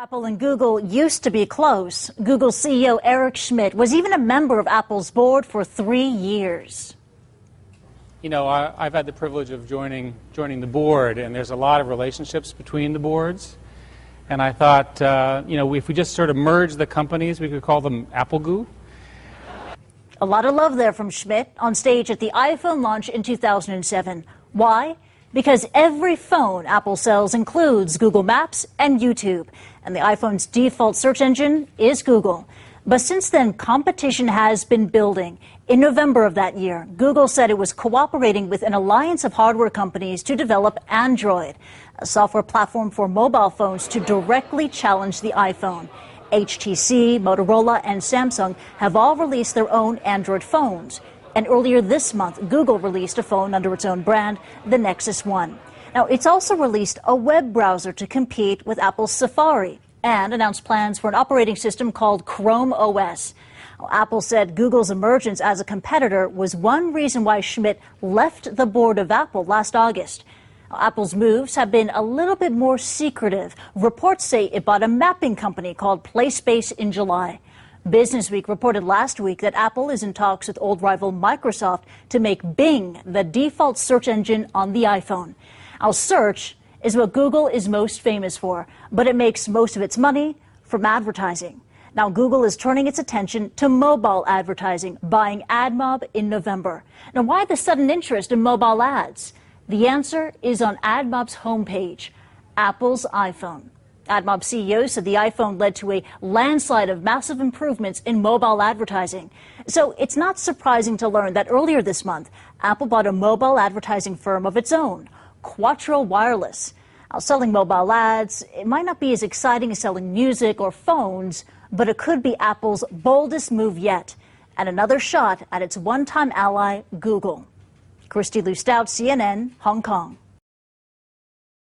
Apple and Google used to be close. Google CEO Eric Schmidt was even a member of Apple's board for 3 years. You know, I've had the privilege of joining the board, and there's a lot of relationships between the boards. And I thought, if we just sort of merge the companies, we could call them Apple Goo. A lot of love there from Schmidt on stage at the iPhone launch in 2007. Why? Because every phone Apple sells includes Google Maps and YouTube, and the iPhone's default search engine is Google. But since then, competition has been building. In November of that year, Google said it was cooperating with an alliance of hardware companies to develop Android, a software platform for mobile phones to directly challenge the iPhone. HTC, Motorola, and Samsung have all released their own Android phones. And earlier this month, Google released a phone under its own brand, the Nexus One. Now, it's also released a web browser to compete with Apple's Safari and announced plans for an operating system called Chrome OS. Apple said Google's emergence as a competitor was one reason why Schmidt left the board of Apple last August. Apple's moves have been a little bit more secretive. Reports say it bought a mapping company called PlaySpace in July. Business Week reported last week that Apple is in talks with old rival Microsoft to make Bing the default search engine on the iPhone. Now, search is what Google is most famous for, but it makes most of its money from advertising. Now, Google is turning its attention to mobile advertising, buying AdMob in November. Now, why the sudden interest in mobile ads? The answer is on AdMob's homepage, Apple's iPhone. AdMob CEO said the iPhone led to a landslide of massive improvements in mobile advertising. So it's not surprising to learn that earlier this month, Apple bought a mobile advertising firm of its own, Quattro Wireless. Now, selling mobile ads, it might not be as exciting as selling music or phones, but it could be Apple's boldest move yet, and another shot at its one-time ally, Google. Christy Lou Stout, CNN, Hong Kong.